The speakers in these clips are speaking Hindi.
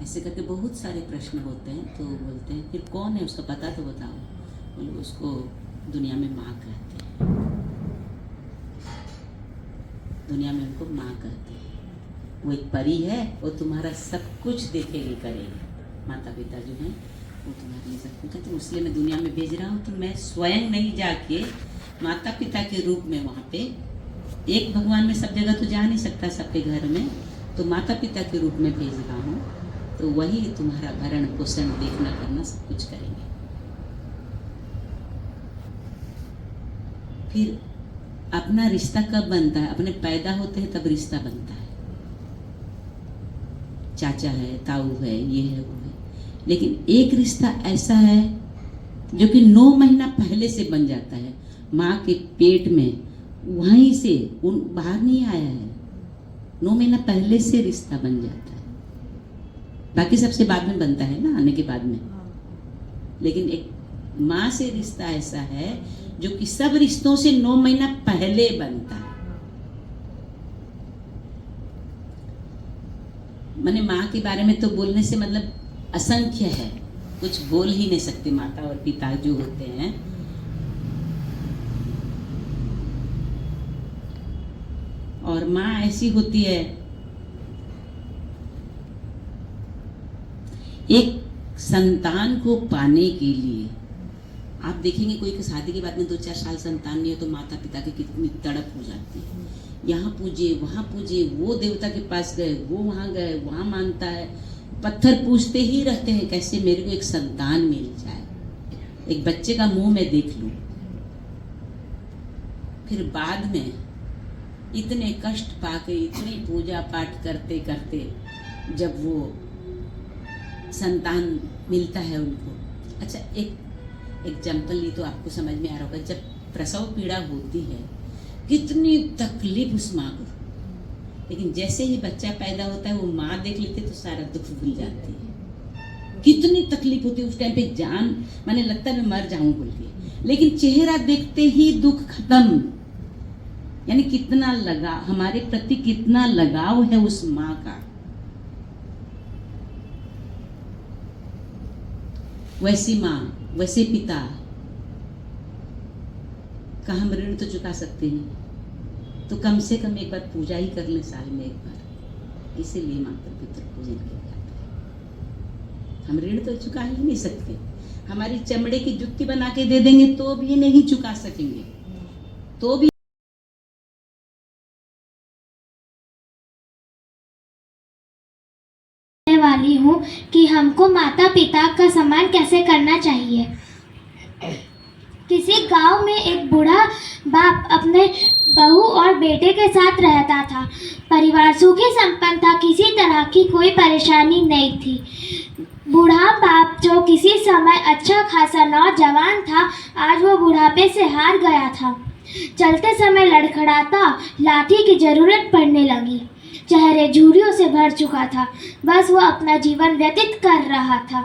ऐसे करके बहुत सारे प्रश्न होते हैं। तो बोलते हैं फिर कौन है, उसका पता तो बताओ। बोले उसको दुनिया में माँ कहते हैं, दुनिया में उनको माँ कहते हैं। वो एक परी है, वो तुम्हारा सब कुछ देखेगी करेगी। माता पिता जो हैं वो तुम्हारे लिए सब कुछ है। तो इसलिए मैं दुनिया में भेज रहा हूँ। तो मैं स्वयं नहीं जाके माता पिता के रूप में वहाँ पे, एक भगवान में सब जगह तो जा नहीं सकता सबके घर में, तो माता पिता के रूप में भेज रहा हूँ। तो वही तुम्हारा भरण पोषण देखना करना सब कुछ करेंगे। फिर अपना रिश्ता कब बनता है? अपने पैदा होते हैं तब रिश्ता बनता है। चाचा है, ताऊ है, ये है, वो है। लेकिन एक रिश्ता ऐसा है जो कि 9 महीना पहले से बन जाता है। माँ के पेट में वहीं से, उन बाहर नहीं आया है, 9 महीना पहले से रिश्ता बन जाता है। बाकी सबसे बाद में बनता है ना, आने के बाद में। लेकिन एक माँ से रिश्ता ऐसा है जो कि सब रिश्तों से 9 महीना पहले बनता है। मैंने माँ के बारे में तो बोलने से मतलब असंख्य है, कुछ बोल ही नहीं सकते। माता और पिता जो होते हैं, और माँ ऐसी होती है, एक संतान को पाने के लिए आप देखेंगे कोई के शादी के बाद में 2-4 साल संतान नहीं है तो माता पिता की कितनी तड़प हो जाती है। यहाँ पूजे, वहाँ पूजे, वो देवता के पास गए, वो वहाँ गए, वहाँ मांगता है, पत्थर पूछते ही रहते हैं कैसे मेरे को एक संतान मिल जाए, एक बच्चे का मुंह में देख लूं। फिर बाद में इतने कष्ट पाके, इतनी पूजा पाठ करते करते जब वो संतान मिलता है उनको। अच्छा, एक एग्जाम्पल ली तो आपको समझ में आ रहा होगा। जब प्रसव पीड़ा होती है कितनी तकलीफ उस माँ को, लेकिन जैसे ही बच्चा पैदा होता है वो माँ देख लेते तो सारा दुख भूल जाती है। कितनी तकलीफ होती है उस टाइम पे, जान मैंने लगता है मैं मर जाऊं बोल के, लेकिन चेहरा देखते ही दुख खत्म। यानी कितना लगाव, हमारे प्रति कितना लगाव है उस माँ का। वैसी माँ, वैसे पिता का हम ऋण तो चुका सकते हैं, तो कम से कम एक बार पूजा ही कर ले साल में एक बार। इसीलिए माता पिता पूजन किया जाता है। हम ऋण तो चुका ही नहीं सकते। हमारी चमड़े की जुत्ती बना के दे देंगे तो भी नहीं चुका सकेंगे, तो भी वाली हूँ कि हमको माता पिता का सम्मान कैसे करना चाहिए। किसी गांव में एक बूढ़ा बाप अपने बहू और बेटे के साथ रहता था। परिवार सुखी संपन्न था, किसी तरह की कोई परेशानी नहीं थी। बूढ़ा बाप जो किसी समय अच्छा खासा नौजवान था, आज वो बुढ़ापे से हार गया था। चलते समय लड़खड़ाता लाठी की जरूरत पड़ने लगी। चेहरे झुर्रियों से भर चुका था, बस वो अपना जीवन व्यतीत कर रहा था।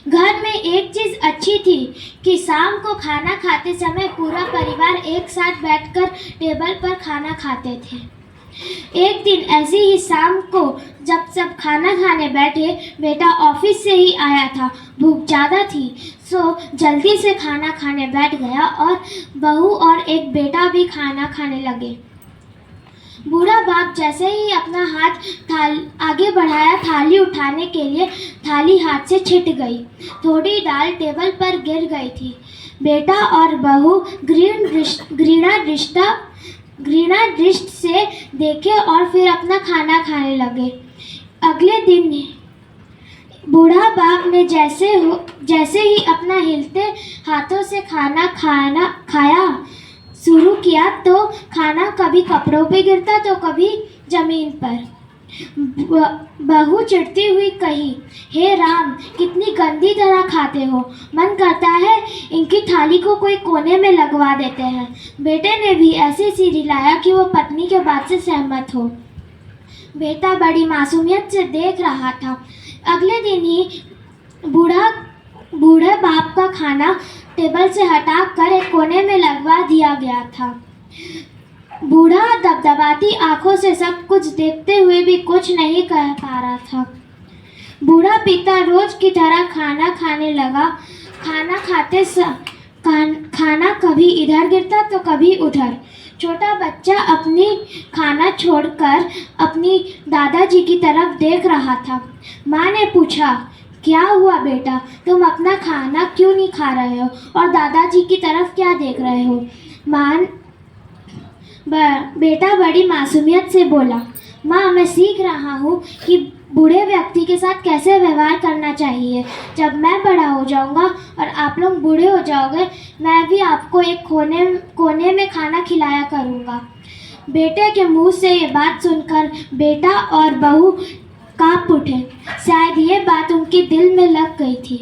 घर में एक चीज़ अच्छी थी कि शाम को खाना खाते समय पूरा परिवार एक साथ बैठकर टेबल पर खाना खाते थे। एक दिन ऐसी ही शाम को जब सब खाना खाने बैठे, बेटा ऑफिस से ही आया था, भूख ज़्यादा थी, सो जल्दी से खाना खाने बैठ गया और बहू और एक बेटा भी खाना खाने लगे। बूढ़ा बाप जैसे ही अपना हाथ आगे बढ़ाया थाली उठाने के लिए, थाली हाथ से छिट गई। थोड़ी दाल टेबल पर गिर गई थी। बेटा और बहू घृणा दृष्टि से देखे और फिर अपना खाना खाने लगे। अगले दिन बूढ़ा बाप ने जैसे ही अपना हिलते हाथों से खाया शुरू किया तो खाना कभी कपड़ों पे गिरता तो कभी जमीन पर। बहू चिढ़ती हुई कही, हे राम, कितनी गंदी तरह खाते हो, मन करता है इनकी थाली को कोई कोने में लगवा देते हैं। बेटे ने भी ऐसे सिरिलाया कि वो पत्नी के बात से सहमत हो। बेटा बड़ी मासूमियत से देख रहा था। अगले दिन ही बूढ़े बाप का खाना टेबल से हटाकर एक कोने में लगवा दिया गया था। बूढ़ा दबदबाती आंखों से सब कुछ देखते हुए भी कुछ नहीं कह पा रहा था। बूढ़ा पिता रोज की तरह खाना खाने लगा। खाना कभी इधर गिरता तो कभी उधर। छोटा बच्चा अपनी खाना छोड़कर अपनी दादाजी की तरफ देख रहा था। माँ ने पूछा, क्या हुआ बेटा, तुम अपना खाना क्यों नहीं खा रहे हो और दादाजी की तरफ क्या देख रहे हो? बेटा बड़ी मासूमियत से बोला, माँ मैं सीख रहा हूँ कि बूढ़े व्यक्ति के साथ कैसे व्यवहार करना चाहिए। जब मैं बड़ा हो जाऊँगा और आप लोग बूढ़े हो जाओगे, मैं भी आपको एक कोने में खाना खिलाया करूँगा। बेटे के मुंह से ये बात सुनकर बेटा और बहू कांप उठे। शायद ये बात उनके दिल में लग गई थी,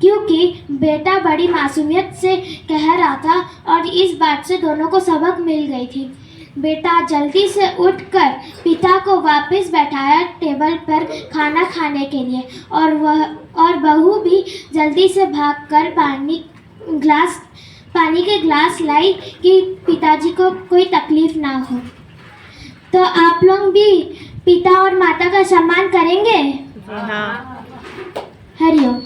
क्योंकि बेटा बड़ी मासूमियत से कह रहा था और इस बात से दोनों को सबक मिल गई थी। बेटा जल्दी से उठकर पिता को वापस बैठाया टेबल पर खाना खाने के लिए, और बहू भी जल्दी से भागकर पानी के ग्लास लाई कि पिताजी को कोई तकलीफ ना हो। तो आप लोग भी पिता और माता का सम्मान करेंगे? हाँ। हरिओम।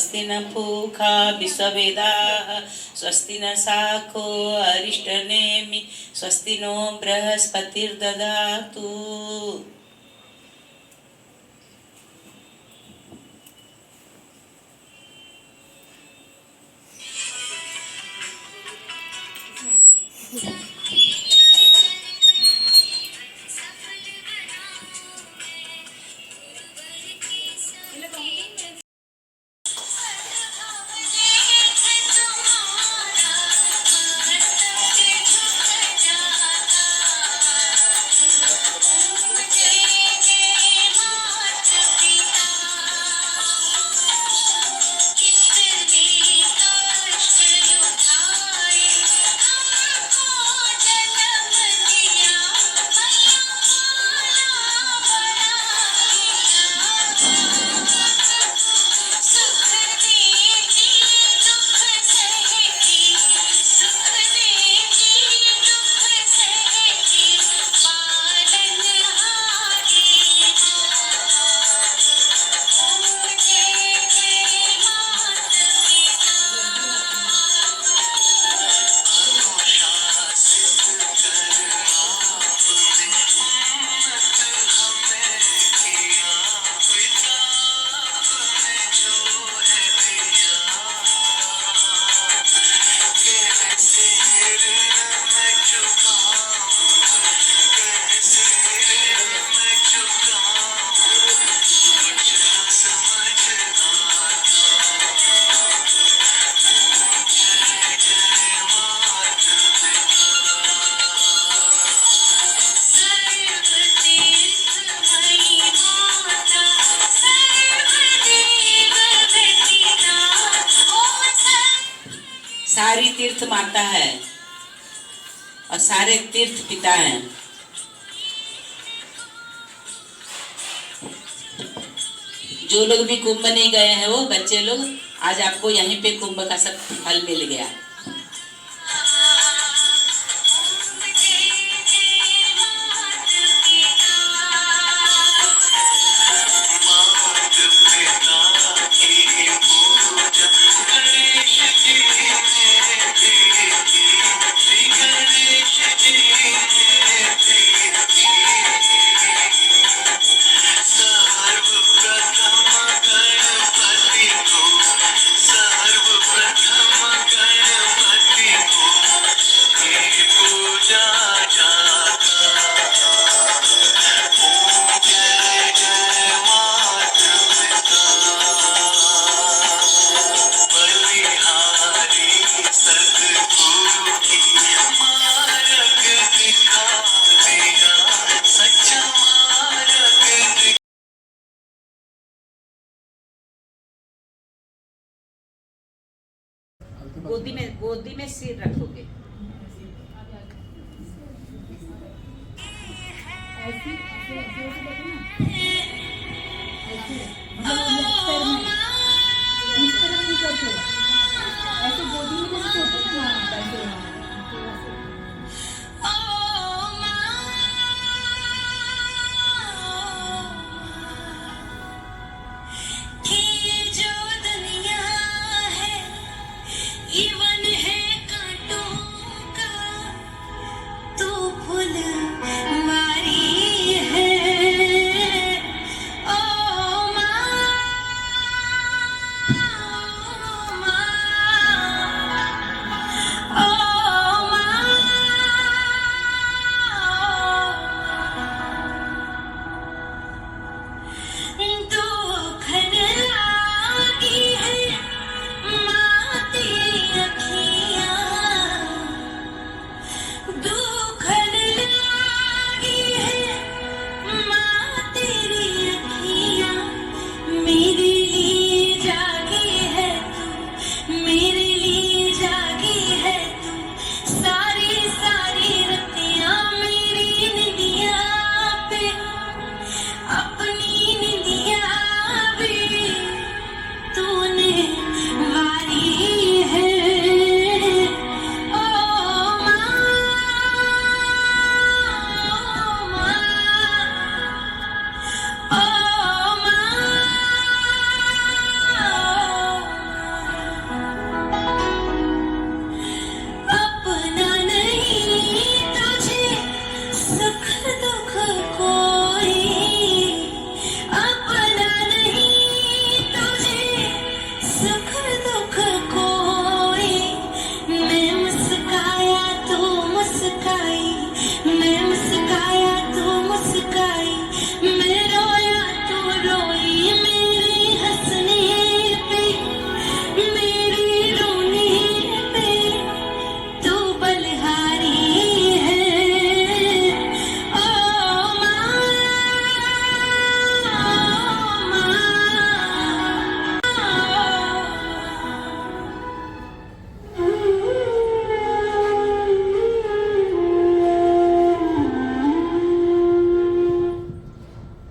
स्वस्ति न पूषा विश्ववेदाः स्वस्ति न शाखो अरिष्टनेमि स्वस्ति नो बृहस्पतिर्दधातु। सारी तीर्थ माता है और सारे तीर्थ पिता हैं। जो लोग भी कुंभ नहीं गए हैं वो बच्चे लोग, आज आपको यहीं पे कुंभ का सब फल मिल गया। गोदी में सिर रखोगे। ऐसे ऐसे ऐसे ऐसे देखो ना, ऐसे मतलब पैर में इस तरफ नहीं करते, ऐसे गोदी में जैसे होते हैं ना पैसे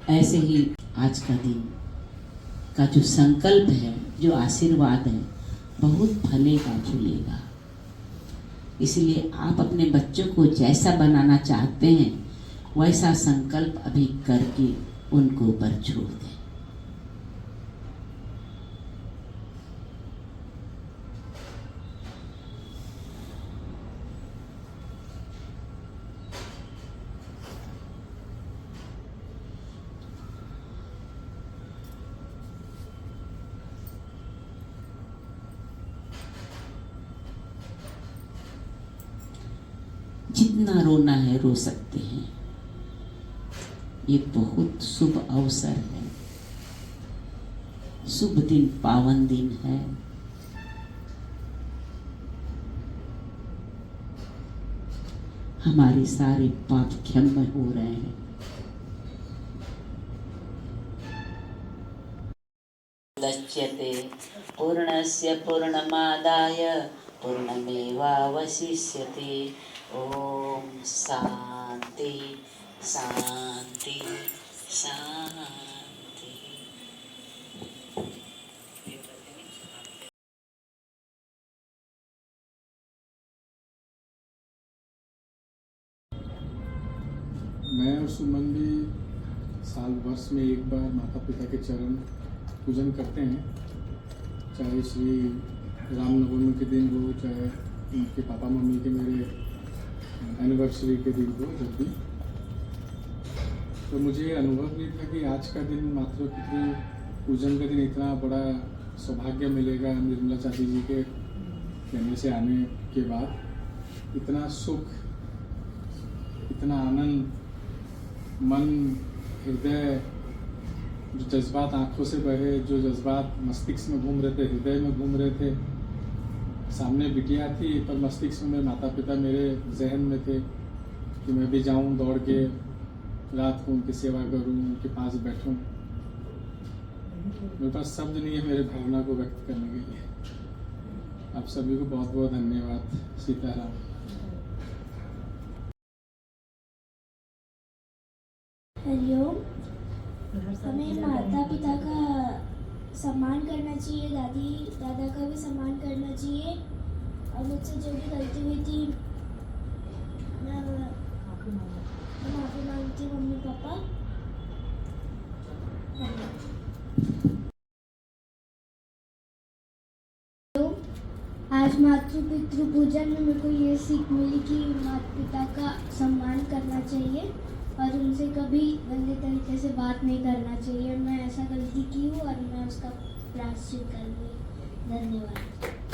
ऐसे ही आज का दिन का जो संकल्प है, जो आशीर्वाद है, बहुत फलेगा फूलेगा। इसलिए आप अपने बच्चों को जैसा बनाना चाहते हैं वैसा संकल्प अभी करके उनको ऊपर छोड़ दें। जितना रोना है रो सकते हैं। ये बहुत शुभ अवसर है, शुभ दिन, पावन दिन है। हमारे सारे पाप क्षम्य हो रहे हैं। लक्ष्यते पूर्णस्य पूर्णमादाय पूर्णमेवावशिष्यते। ओम शांति शांति शांति। मैं और सुमन भी साल वर्ष में एक बार माता पिता के चरण पूजन करते हैं, चाहे श्री रामनवमी के दिन हो, चाहे उनके पापा मम्मी के मेरे एनिवर्सरी के दिन हो, जब भी। तो मुझे अनुभव नहीं था कि आज का दिन माता पितृ पूजन का दिन इतना बड़ा सौभाग्य मिलेगा। निर्मला चाची जी के कहने से आने के बाद इतना सुख, इतना आनंद, मन, हृदय, जो जज्बात आंखों से बहे, जो जज्बात मस्तिष्क में घूम रहे थे, हृदय में घूम रहे थे। सामने बिटिया थी पर मस्तिष्क में माता पिता मेरे जहन में थे कि मैं भी जाऊं दौड़ के, रात को उनकी सेवा करूं, उनके पास बैठूं। मेरे पास शब्द नहीं है मेरे भावना को व्यक्त करने के लिए। आप सभी को बहुत बहुत धन्यवाद। सीताराम। हरिओम। हमें माता पिता का सम्मान करना चाहिए, दादी दादा का भी सम्मान करना चाहिए। और मुझसे जो भी गलती हुई थी मैं माफ़ी मांगती हूँ मम्मी पापा। आज मातृ पितृ पूजन में मेरे को ये सीख मिली कि माता पिता का सम्मान करना चाहिए और उनसे कभी गंदे तरीके से बात नहीं करना चाहिए। मैं ऐसा गलती की हूँ और मैं उसका प्रायश्चित करूँगी। धन्यवाद।